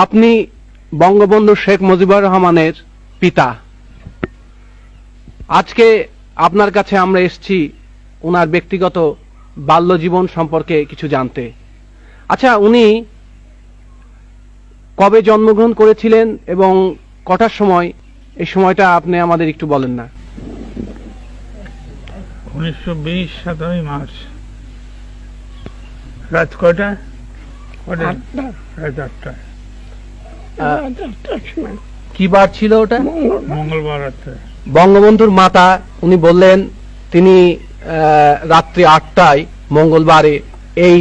আপনি বঙ্গবন্ধু শেখ মুজিবুর রহমানের পিতা। আজকে আপনার কাছে আমরা এসেছি ওনার ব্যক্তিগত বাল্য জীবন সম্পর্কে কিছু জানতে। আচ্ছা, উনি কবে জন্মগ্রহণ করেছিলেন এবং কটার সময়, এই সময়টা আপনি আমাদের একটু বলেন না। 1920 7ই মার্চ। রাত কয়টা? রাত 8টায়। কি বার ছিল ওটা? মঙ্গলবার রাত্রে। বঙ্গবন্ধুর মাতা উনি বললেন তিনি রাত্রি 8টায় মঙ্গলবারে এই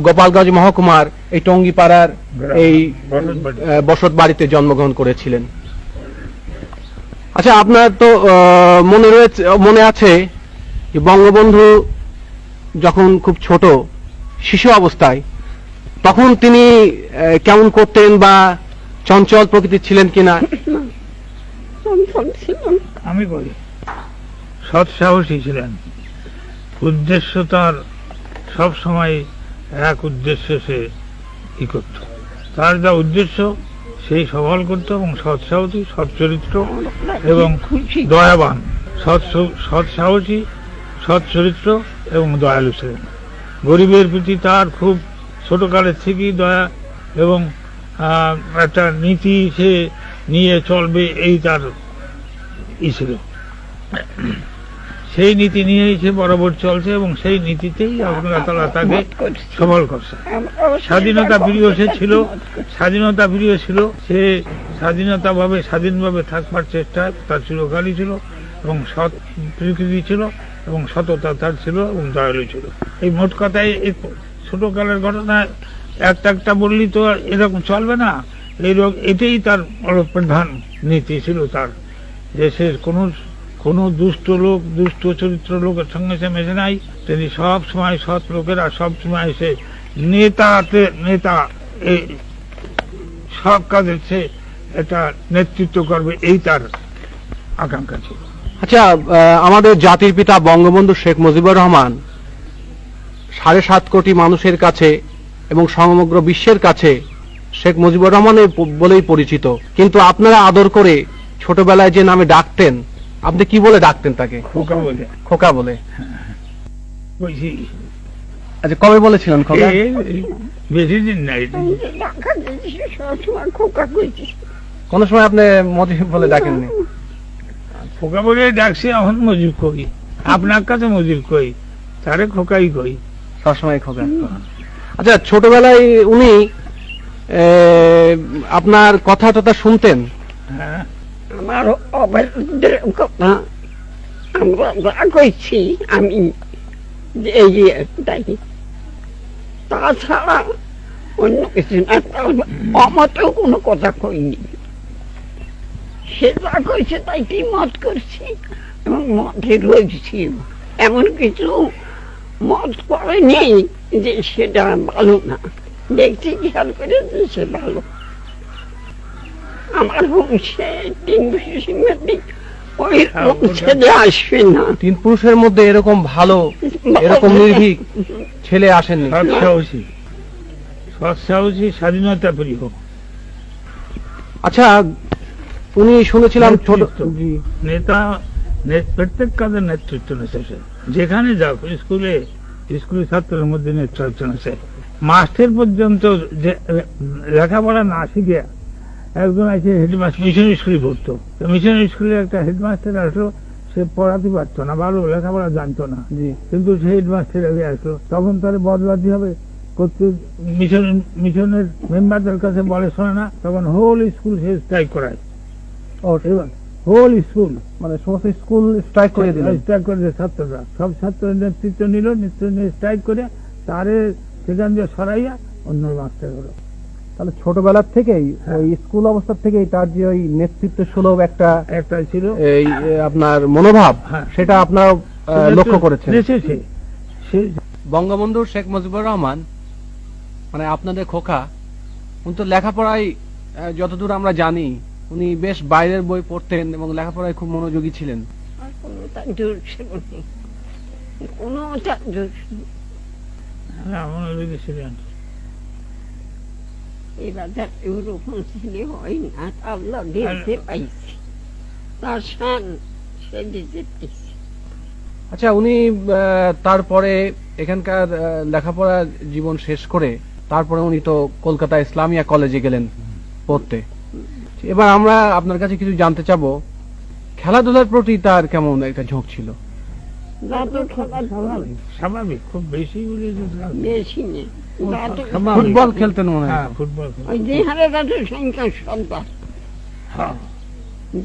গোপালগঞ্জ মহকুমার এই টঙ্গিপাড়ার এই বসত বাড়িতে জন্মগ্রহণ করেছিলেন। আচ্ছা, আপনার তো মনে আছে যে বঙ্গবন্ধু যখন খুব ছোট শিশু অবস্থায়, তখন তিনি কেমন করতেন বা চঞ্চল প্রকৃতির ছিলেন কিনা? আমি বলি সৎ সাহসী ছিলেন। উদ্দেশ্য তার সব সময় এক উদ্দেশ্য, সে কি করত, তার যা উদ্দেশ্য সেই সফল করত, এবং সৎ সাহসী, সৎ চরিত্র এবং দয়াবান। সৎ সাহসী, সৎ চরিত্র এবং দয়ালু ছিলেন। গরিবের প্রতি তার খুব ছোটকালের থেকেই দয়া এবং একটা নীতি সে নিয়ে চলবে, এই তার ছিল। সেই নীতি নিয়েই সে বরাবর চলছে এবং সেই নীতিতেই আল্লাহ তাআলা তাকে সফল করছে। স্বাধীনতা প্রিয় সে ছিল, স্বাধীনতা প্রিয় ছিল সে, স্বাধীনভাবে থাকবার চেষ্টা তার চিরকালই ছিল, এবং সৎ প্রকৃতি ছিল, এবং সততা তার ছিল, এবং দয়ালু ছিল। এই মোট কথায় এই ছোটকালের ঘটনা একটা বললি তো এরকম চলবে না। এটাই তার প্রধান নীতি ছিল তার, যে সে কোনো দুষ্ট চরিত্র লোকের সঙ্গে সে মেশে নাই। তিনি সব সময় সৎ লোকেরা, সব সময় সে নেতা, এই সব কাজে সে এটা নেতৃত্ব করবে, এই তার আকাঙ্ক্ষা ছিল। আচ্ছা, আমাদের জাতির পিতা বঙ্গবন্ধু শেখ মুজিবুর রহমান 7.5 কোটি মানুষের কাছে এবং সমগ্র বিশ্বের কাছে শেখ মুজিবুর রহমানের বলেই পরিচিত। কিন্তু আপনারা আদর করে ছোটবেলায় যে নামে ডাকতেন, আপনি কি বলে ডাকতেন তাকে? খোকা বলে। আচ্ছা, কবে বলেছিলেন খোকা? বেশি দিন নাই, কোন সময় আপনি মজিব বলে ডাকেননি? খোকা বলে ডাকছি, এখন মজিব কই, আপনার কাছে মজিব কই, তারে খোকাই কই, সবসময় খোকা। আচ্ছা, ছোটবেলায় উনি আপনার কথা টথা শুনতেন? হ্যাঁ, আমার অভদ্রের কথা আমরা যা কইছি আমি তাছাড়া অন্য কিছু না। অমতেও কোনো কথা কইনি, সে যা কইছে তাই কি মত করছি এবং মতে রয়েছি। এমন কিছু মত করে নেই যে সেটা ভালো না, দেখছি খেয়াল করে যে সে ভালো। আমার বংশে 3 পুরুষের ওই ছেলে আসবে না। 3 পুরুষের মধ্যে এরকম ভালো, এরকম নির্ভীক ছেলে আসেননি। সৎ সাহসী, স্বাধীনতা প্রিয়। আচ্ছা, উনি শুনেছিলাম ছোট নেতা, প্রত্যেক কাজের নেতৃত্ব নেছে সে। যেখানে যাও, স্কুলে ছাত্রের মধ্যে নেতৃত্ব নেছে। মাস্টার পর্যন্ত লেখাপড়া না শিখে একজন আছে হেডমাস্টার, মিশন স্কুলে পড়তো। মিশন স্কুলে একটা হেডমাস্টার আসলো, সে পড়াতে পারতো না, ভালো লেখাপড়া জানতো না, কিন্তু সে হেডমাস্টার আগে আসলো। তখন তার বদলাতে হবে, মিশনের মেম্বারদের কাছে বলে শোনে না, তখন হোল স্কুল সে স্ট্রাইক করায়। হোল স্কুল মানে সমস্ত স্কুল স্ট্রাইক করে দিল, ছাত্ররা সব ছাত্রের নেতৃত্ব নিল, স্ট্রাইক করে তারে সেখান দিয়ে সরাইয়া অন্য মাস্টার হলো। তাহলে ছোটবেলার থেকেই ওই স্কুল অবস্থা থেকেই তার যে ওই নেতৃত্ব সুলভ একটা ছিল এই আপনার মনোভাব, সেটা আপনারা লক্ষ্য করেছেন। বঙ্গবন্ধু শেখ মুজিবুর রহমান মানে আপনাদের খোকা, উনি তো লেখাপড়ায় যতদূর আমরা জানি উনি বেশ বাইরের বই পড়তেন এবং লেখাপড়ায় খুব মনোযোগী ছিলেন। এবার তার ওরকম ছেলে হয় না, আল্লাহ দেখতে পাইছি তার শান সে দিতে পাইছি। আচ্ছা, উনি তারপরে এখানকার লেখাপড়া জীবন শেষ করে তারপরে উনি তো কলকাতা ইসলামিয়া কলেজে গেলেন পড়তে। এবার আমরা আপনার কাছে কিছু জানতে চাবো, খেলাধুলার প্রতি তার কেমন একটা ঝোঁক ছিল? দাদু খেলাধুলা স্বাভাবিক, খুব বেশি বলে যে বেশি নেই, দাদু স্বাভাবিক। ফুটবল খেলতেন মনে হয়। হ্যাঁ, ফুটবল খেলা। ওই যে হারে দাদু সংখ্যা সন্তান, হ্যাঁ,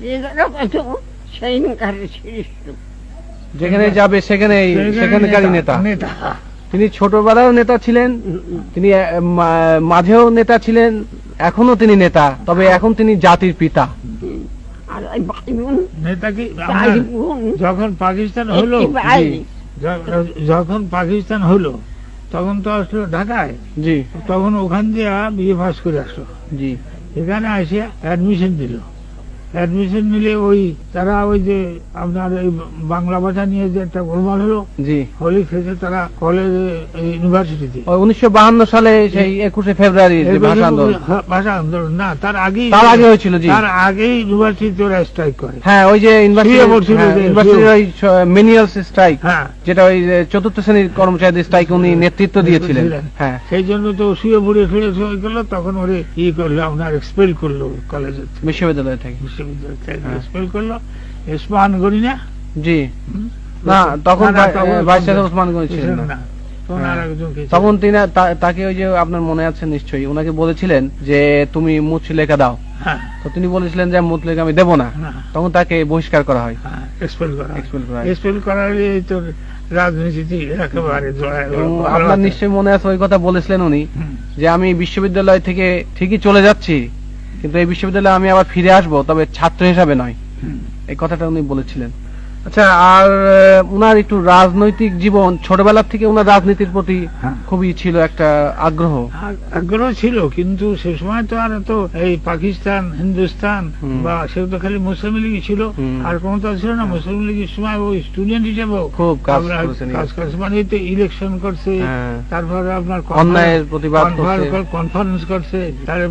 যে জায়গা পাতো সেই কারে শ্রেষ্ঠ। যেখানে যাবে সেখানকারই নেতা। নেতা। তিনি ছোটবেলায়ও নেতা ছিলেন, তিনি মাঝেও নেতা ছিলেন, এখনো তিনি নেতা, তবে এখন তিনি জাতির পিতা। আর ওই ভাই বোন নেতা কি চার আপনার বোন যখন পাকিস্তান হলো, একটি ভাই, জি। যখন পাকিস্তান হলো তখন তো আসলো ঢাকায়, জি তখন ওখান দিয়ে বিয়ে পাস করে আসলো, জি এখানে এসে অ্যাডমিশন দিল। অ্যাডমিশন নিলে ওই তারা ওই যে আপনার এই বাংলা ভাষা নিয়ে যে একটা গোলমাল হলো, জি। হলি খেতে তারা কলেজে ইউনিভার্সিটিতে ওই 1952 সালে সেই 21শে ফেব্রুয়ারি যে ভাষা আন্দোলন, ভাষা আন্দোলন না, তার আগেই হয়েছিল। জি, তার আগেই ইউনিভার্সিটি ওরা স্ট্রাইক করে। হ্যাঁ, ওই যে শুয়ে পড়ছিল যে, ইউনিভার্সিটির ওই মেনিয়ালস স্ট্রাইক, হ্যাঁ, যেটা ওই যে চতুর্থ শ্রেণীর কর্মচারীদের স্ট্রাইক উনি নেতৃত্ব দিয়েছিলেন। হ্যাঁ, সেই জন্য তো শুয়ে পড়ে সই করলো, তখন ওরে করলো আপনার এক্সপেল করলো কলেজের থেকে, বিশ্ববিদ্যালয় থেকে। বিশ্ববিদ্যালয় থেকে হ্যাঁ। এক্সপেল করলো। ইসমান গনি না, জি, না তখন না, তখন ভাইস চ্যান্সেলর ওসমান গনি ছিলেন না। না, তখন হ্যাঁ। আরেকজনকে ছিল। তখন তিনি তাকে ওই যে আপনার মনে আছে নিশ্চয়ই, ওনাকে বলেছিলেন যে তুমি মুচলেখা দাও, হ্যাঁ, তো তিনি বলেছিলেন যে মুচলেখা আমি দেবো না, না, তখন তাকে বহিষ্কার করা হয়, হ্যাঁ, এক্সপেল করা, expel করা হয়। এক্সপেল করার তো রাজনীতিতে একেবারে জড়ায় এবং ভালো আপনার আছে। নিশ্চয়ই মনে আছে ওই কথা বলেছিলেন উনি, হুম, যে আমি বিশ্ববিদ্যালয় থেকে ঠিকই চলে যাচ্ছি, কিন্তু এই বিশ্ববিদ্যালয়ে আমি আবার ফিরে আসবো, তবে ছাত্র হিসাবে নয়, হুম। এই কথাটা উনি বলেছিলেন। আচ্ছা, আর উনার একটু রাজনৈতিক জীবন, ছোটবেলা থেকে উনার রাজনীতির প্রতি হ্যাঁ। খুবই ছিল একটা আগ্রহ। আগ্রহ ছিল, কিন্তু সে সময় তো আর তো এই পাকিস্তান হিন্দুস্তান হুম। বা সে তো খালি মুসলিম লীগই ছিল, হুম। আর কোনো তো ছিল না। মুসলিম লীগের সময় ওই স্টুডেন্ট হিসেবেও খুব কাজ আপনার করেছেন। কাজ করেছে, মানে এই তো ইলেকশন করছে, হ্যাঁ। তারপরে আপনার অন্যায়ের প্রতিবাদ করছে। কনফারেন্স করছে, তার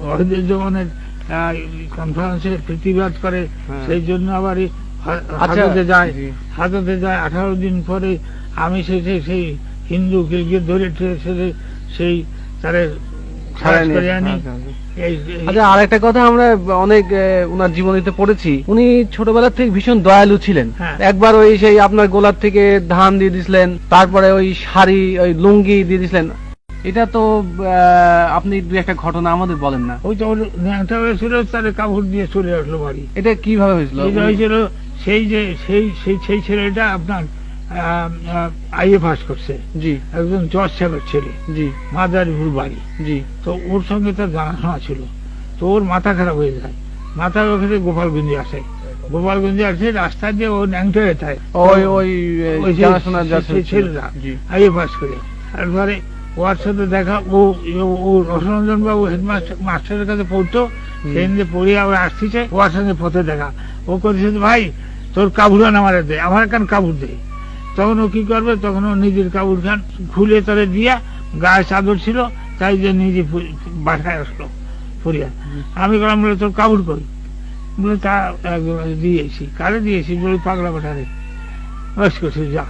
ওয়াহিদুর জামানের কনফারেন্সে প্রতিবাদ করে, হ্যাঁ। সেই জন্য আবার এই আচ্ছা, হাজতে যায়, জি। হাজতে যায়। 18 দিন পরে আমি সেই হিন্দু গিলকে ধরে সেই তারে খালাস করে আনি। আচ্ছা, আর একটা কথা আমরা অনেক উনার জীবনীতে পড়েছি, উনি ছোটবেলা থেকে ভীষণ দয়ালু ছিলেন। হ্যাঁ। একবার ওই সেই আপনার গোলার থেকে ধান দিয়ে দিছিলেন, তারপরে ওই শাড়ি, ওই লুঙ্গি দিয়ে দিছিলেন। এটা তো আপনি দুই একটা ঘটনা আমাদের বলেন না, ওই তো ওর ন্যাংটা হয়েছিল, তার কাপড় দিয়ে চলে আসলো বাড়ি। এটা কিভাবে হয়েছিল? এটা হয়েছিল সেই ছেলেটা আপনার আইএ পাস করছে, জি একজন জজ সাহেবের ছেলে, জি মাদারীপুর বাড়ি। জি তো ওর সঙ্গে তার জানাশোনা ছিল, তো ওর মাথা খারাপ হয়ে যায়, মাথা ওখানে গোপালগঞ্জে আসে, গোপালগঞ্জে আসে রাস্তা দিয়ে ও ন্যাংটা হয়ে থাকে। ওই ওই ওই যে জানাশোনা যা সেই ছেলেটা জি আইএ পাস করে, তারপরে ওর সাথে দেখা, ও রসরঞ্জন বাবু হেডমাস্টার মাস্টারের কাছে পড়তো, সেদিন যে পড়িয়ে আবার আসতেছে, ওর সঙ্গে পথে দেখা। ও করেছে, ভাই তোর কাবুরান আমার দে, আমার কান কাবুর দে। তখন ও কি করবে, তখন ও নিজের কাবুর খান খুলে তারে দিয়া, গায়ে চাদর ছিল, তাই যে নিজে বাসায় আসলো পড়িয়া। আমি বললাম, বলে তোর কাবুর কই? বলে তা দিয়েছি। কারে দিয়েছি? বলে পাগলা পাঠারে। বয়স করছে, যা।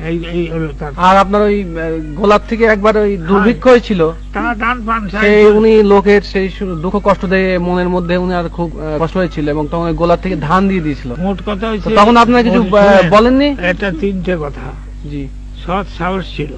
এই হলো তার। আর আপনার ওই গোলাপ থেকে একবার ওই দুর্ভিক্ষ হয়েছিল, তারা ডান পান সেই উনি লোকের সেই দুঃখ কষ্ট দিয়ে মনের মধ্যে উনি আর খুব কষ্ট হয়েছিল, এবং তখন ওই গোলাপ থেকে ধান দিয়ে দিয়েছিল। মোট কথা তো হয়েছে, তখন আপনারা কিছু বলেননি? এটা 3টে কথা। জি সৎ সাহস ছিল,